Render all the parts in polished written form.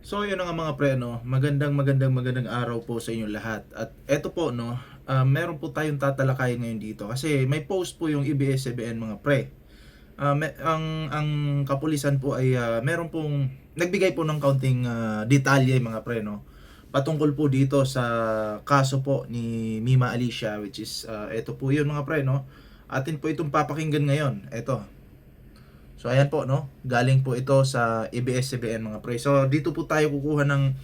So yun na nga mga pre, no? Magandang araw po sa inyong lahat. At eto po, no, meron po tayong tatalakayin ngayon dito kasi may post po yung ABS-CBN mga pre. Ang kapulisan po ay meron pong nagbigay po ng kaunting detalye mga pre, no? Patungkol po dito sa kaso po ni Mima Alicia, which is eto po yun mga pre, no? Atin po itong papakinggan ngayon. Eto. So ayan po, no, galing po ito sa ABS-CBN mga pre. So dito po tayo kukuha ng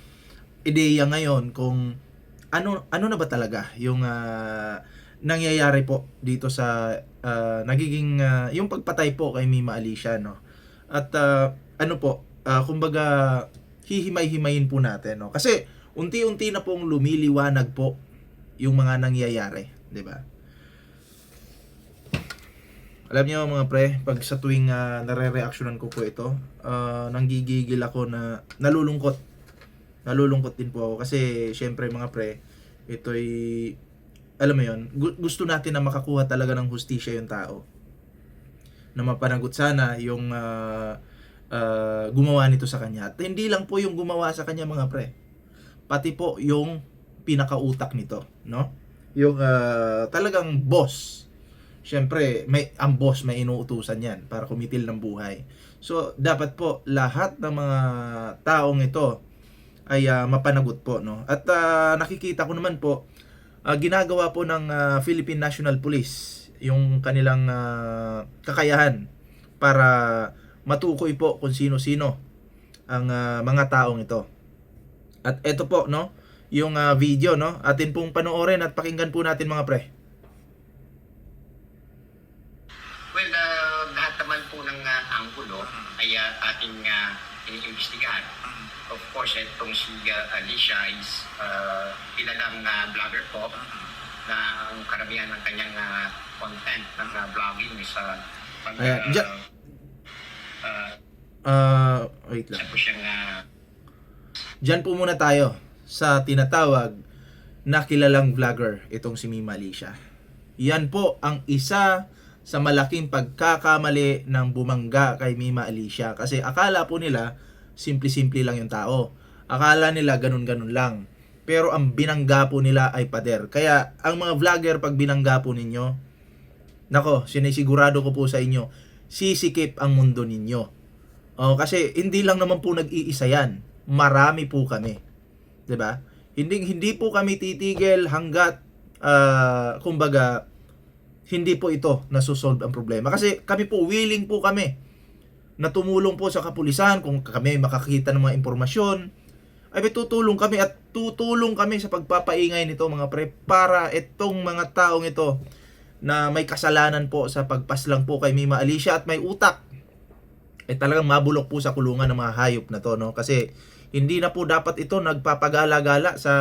ideya ngayon kung ano na ba talaga yung nangyayari po dito sa nagiging yung pagpatay po kay Mima Alicia, no. At ano po, kumbaga hihimay-himayin po natin, no. Kasi unti-unti na pong lumiliwanag po yung mga nangyayari, 'di ba? Alam niyo mga pre, pag sa tuwing nare-reactionan ko po ito, nanggigigil ako na nalulungkot. Nalulungkot din po ako kasi syempre mga pre, ito'y alam mo 'yon, gusto natin na makakuha talaga ng hustisya yung tao. Na mapanagot sana yung gumawa nito sa kanya. At hindi lang po yung gumawa sa kanya mga pre. Pati po yung pinakautak nito, no? Yung talagang boss. Siyempre, ang boss may inuutusan yan para kumitil ng buhay. So, dapat po lahat ng mga taong ito ay mapanagot po, no? At nakikita ko naman po, ginagawa po ng Philippine National Police yung kanilang kakayahan para matukoy po kung sino-sino ang mga taong ito. At ito po, no, yung video, no, atin pong panoorin at pakinggan po natin mga pre. Well, lahat naman po ng anggulo ay ating iniimbestigahan. Of course, itong si Alicia is kilalang vlogger po na ang karamihan ng kanyang content ng vlogging is pag Wait lang. po siyang Diyan po muna tayo sa tinatawag na kilalang vlogger, itong si Mima Alicia. Yan po ang isa sa malaking pagkakamali ng bumangga kay Mima Alicia. Kasi akala po nila, simple-simple lang yung tao. Akala nila ganun-ganun lang. Pero ang binangga po nila ay pader. Kaya ang mga vlogger, pag binangga po ninyo, nako, sinisigurado ko po sa inyo, sisikip ang mundo ninyo. Kasi hindi lang naman po nag-iisa yan. Marami po kami. 'Di ba? Hindi po kami titigil hanggat kumbaga hindi po ito nasusolve ang problema. Kasi kami po, willing po kami na tumulong po sa kapulisan kung kami makakita ng mga impormasyon. Ay tutulong kami at tutulong kami sa pagpapaingay nito mga pre para itong mga taong ito na may kasalanan po sa pagpaslang po kay Mima Alicia at may utak talagang mabulok po sa kulungan ng mga hayop na to, no? Kasi hindi na po dapat ito nagpapagala-gala sa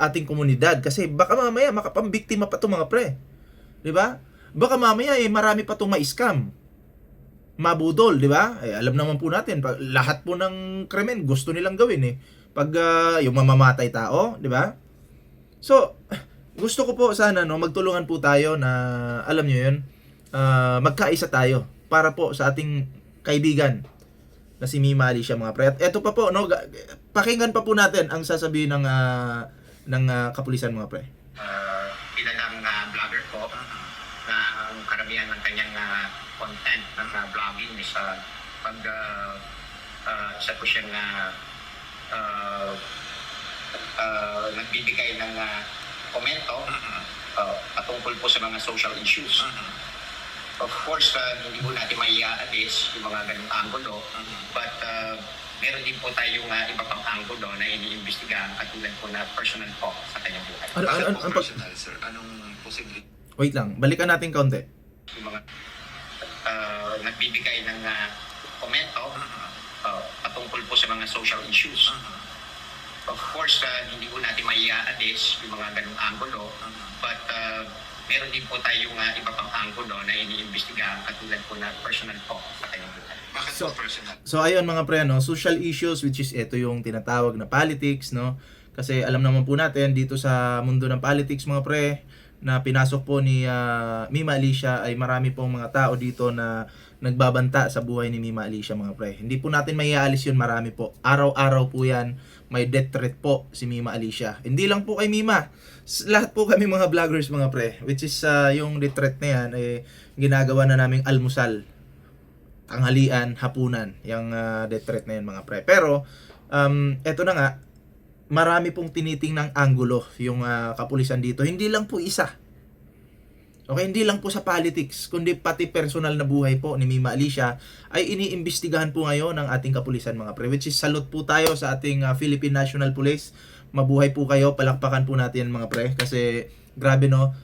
ating komunidad kasi baka mamaya makapambiktima pa 'to mga pre. 'Di ba? Baka mamaya marami pa 'tong ma-scam. Mabudol, 'di ba? Alam naman po natin, lahat po ng krimen gusto nilang gawin pag yung mamamatay tao, 'di ba? So, gusto ko po sana magtulungan po tayo na alam niyo 'yun, magkaisa tayo para po sa ating kaibigan na si Mima Alicia mga pre. At eto pa po, no, pakinggan pa po natin ang sasabihin ng kapulisan mga pre. Kilalang vlogger po na ang karamihan ng kanyang content ng vlogging is pag isa po siyang nagbibigay ng komento patungkol po sa mga social issues. Of course, hindi po natin maiaalis yung mga ganung anggulo, but meron din po tayong iba pang anggulo na iniimbestigahan katulad po na personal po sa kanyang buhay. Ano personal, sir? Anong posible? Wait lang, balikan natin kaunti. Yung mga nagbibigay ng komento patungkol po sa mga social issues. Of course, hindi po natin maiaalis yung mga ganung anggulo, but meron din po tayong iba pang anggulo na iniimbestigahan katulad po na personal po sa kanyang buhay. Bakit So, personal? So ayun mga pre, no, social issues, which is ito yung tinatawag na politics, no? Kasi alam naman po natin dito sa mundo ng politics mga pre, na pinasok po ni Mima Alicia ay marami pong mga tao dito na nagbabanta sa buhay ni Mima Alicia, mga pre. Hindi po natin maiaalis yun, marami po. Araw-araw po yan, may death threat po si Mima Alicia. Hindi lang po kay Mima, lahat po kami mga vloggers, mga pre. Which is yung death threat na yan, ginagawa na naming almusal, tanghalian, hapunan, yung death threat na yan, mga pre. Pero, eto na nga, marami pong tinitingnang anggulo yung kapulisan dito. Hindi lang po isa. Okay, hindi lang po sa politics, kundi pati personal na buhay po ni Mima Alicia ay iniimbestigahan po ngayon ng ating kapulisan, mga pre. Which is salute po tayo sa ating Philippine National Police. Mabuhay po kayo, palakpakan po natin, mga pre. Kasi grabe, no,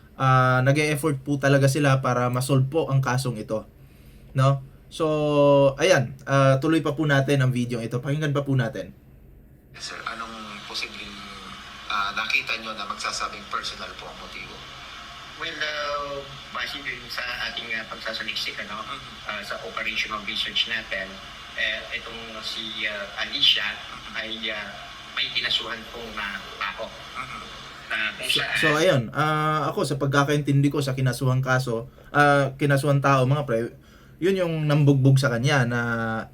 nag-e-effort po talaga sila para masolve po ang kasong ito, no? So, ayan, tuloy pa po natin ang video ito. Pakinggan pa po natin. Sir, anong posibleng nakita nyo na magsasabing personal po ang motivo? Well, base din sa ating pagsasaliksik, sa operational research natin, itong si Alicia ay may kinasuhan pong tao. Kung saan, So ayun, ako sa pagkakaintindi ko sa kinasuhang kaso, kinasuhang tao, mga pre, yun yung nambugbog sa kanya na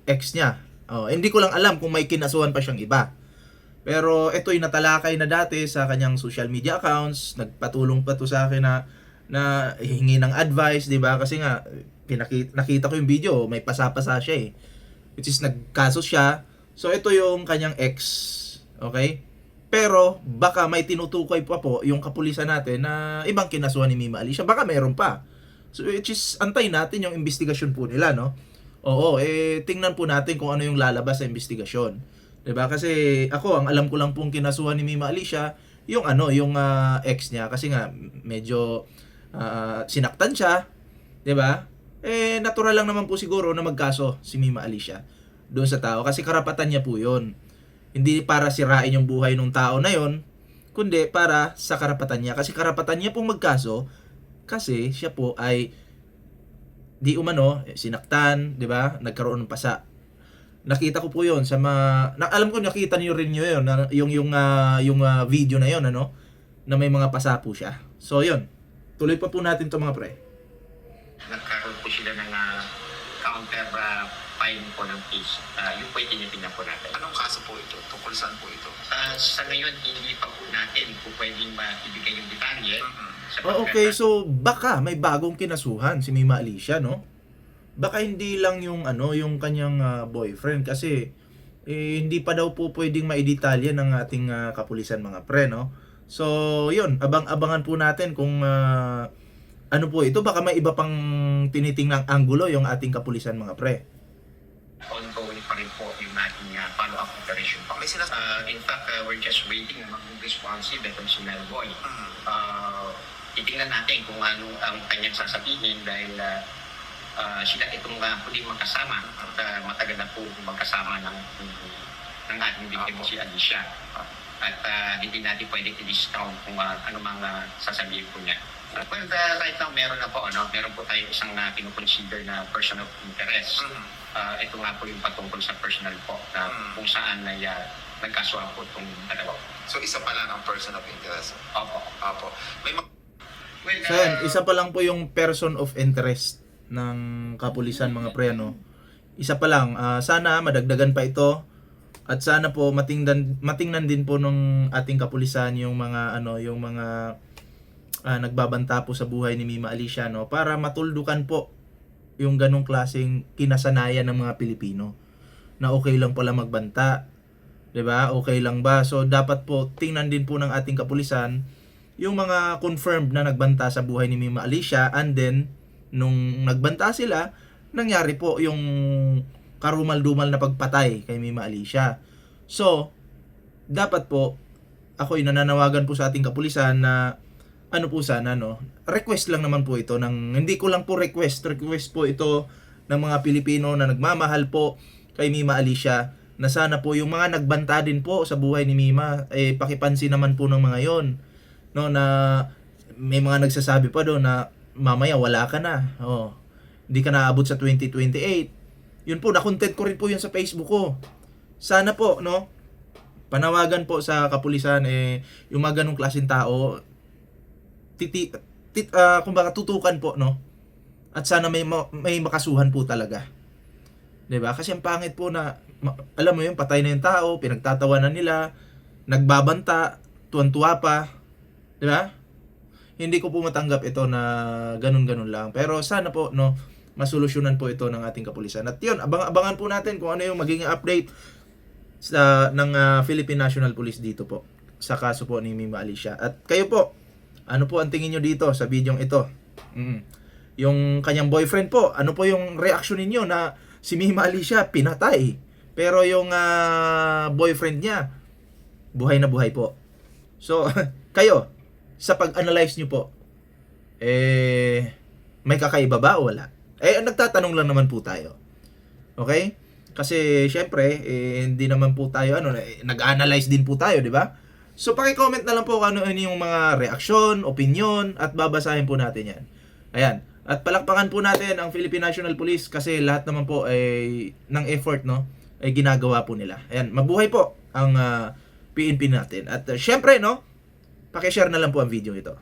ex niya. Hindi ko lang alam kung may kinasuhan pa siyang iba. Pero ito'y natalakay na dati sa kanyang social media accounts, nagpatulong pa to sa akin na hingi ng advice, 'di ba? Kasi nga nakita ko yung video, may pasapasa siya which is nagkaso siya. So ito yung kanyang ex, okay? Pero baka may tinutukoy pa po yung kapulisan natin na ibang kinasuhan ni Mima Alicia, baka meron pa. So which is antay natin yung investigasyon po nila, no? Oo, tingnan po natin kung ano yung lalabas sa investigasyon. 'Di ba? Kasi ako, ang alam ko lang pong kinasuhan ni Mima Alicia yung yung ex niya, kasi nga medyo sinaktan siya, 'di ba? Natural lang naman po siguro na magkaso si Mima Alicia doon sa tao, kasi karapatan niya po 'yon. Hindi para sirain yung buhay ng tao na 'yon, kundi para sa karapatan niya, kasi karapatan niya pong magkaso kasi siya po ay di umano sinaktan, 'di ba? Nagkaroon ng pasa. Nakita ko po 'yon sa alam ko nakita niyo rin 'yon, yung video na 'yon, na may mga pasa po siya. So 'yon. Tuloy pa po natin 'to, mga pre. nagkaroon po sila ng counter file po ng case. Yung po yung tinitingnan po natin. Anong kaso po ito? Tungkol saan po ito? Sa ngayon, hindi pa po natin po pwedeng maibigay yung detalye. Okay, so baka may bagong kinasuhan si Mima Alicia, no? Baka hindi lang yung yung kanyang boyfriend, kasi hindi pa daw po pwedeng maidetalye ng ating kapulisan, mga pre, no? So, yun, abang-abangan po natin kung ano po ito, baka may iba pang tinitingnang anggulo yung ating kapulisan, mga pre. Ongoing pa rin po yung ating follow-up operation po. May In fact, we're just waiting na maging responsive itong si Melboy. Titingnan natin kung ano ang kanyang sasabihin, dahil sila itong huling magkasama at matagal na po magkasama ng ating victim si Alicia. At hindi natin pwedeng i-discount kung ano mga sasabihin po niya. Well, right now meron na po, meron po tayong isang kinukonsider na person of interest. Ito nga po yung patungkol sa personal po, na kung saan ay nagkasuhan po itong dalawa. So isa pa lang ang person of interest? Opo. Opo. May Well, So, yan, isa pa lang po yung person of interest ng kapulisan, mga pre, Isa pa lang, sana madagdagan pa ito, at sana po matingnan din po nung ating kapulisan yung mga yung mga nagbabanta po sa buhay ni Mima Alicia, para matuldukan po yung ganong klaseng kinasanayan ng mga Pilipino, na okay lang pala magbanta, 'di ba? Okay lang ba? So dapat po tingnan din po ng ating kapulisan yung mga confirmed na nagbanta sa buhay ni Mima Alicia, and then nung nagbanta sila, nangyari po yung karumal-dumal na pagpatay kay Mima Alicia. So, dapat po, ako'y nananawagan po sa ating kapulisan na po sana, request lang naman po ito, hindi ko lang po request po ito ng mga Pilipino na nagmamahal po kay Mima Alicia, na sana po yung mga nagbanta din po sa buhay ni Mima, pakipansin naman po ng mga yon, na may mga nagsasabi pa doon na mamaya wala ka na, hindi ka naabot sa 2028. Yun po, na-content ko rin po yun sa Facebook ko. Sana po, panawagan po sa kapulisan, yung mga ganong klaseng tao, kumbaga tutukan po, At sana may makasuhan po talaga. 'Di ba? Kasi ang pangit po na alam mo 'yun, patay na 'yung tao, pinagtatawanan nila, nagbabanta, tuwan-tuwa pa, 'di ba? Hindi ko po matanggap ito na ganun-ganun lang. Pero sana po no, masolusyonan po ito ng ating kapulisan. At 'yun, abangan po natin kung ano 'yung magiging update ng Philippine National Police dito po sa kaso po ni Mima Alicia. At kayo po, ano po ang tingin nyo dito sa bidyong ito? Yung kanyang boyfriend po, ano po yung reaction ninyo na si Mima Alicia pinatay, pero yung boyfriend niya buhay na buhay po. So, kayo, sa pag-analyze nyo po, may kakaiba ba o wala? Nagtatanong lang naman po tayo. Okay? Kasi syempre, hindi naman po tayo nag-analyze din po tayo, di ba? So paki-comment na lang po kung ano yung mga reaksyon, opinion at babasahin po natin 'yan. Ayan. At palakpakan po natin ang Philippine National Police kasi lahat naman po ay ng effort no ay ginagawa po nila. Ayan, mabuhay po ang PNP natin. At syempre no, paki-share na lang po ang video ito.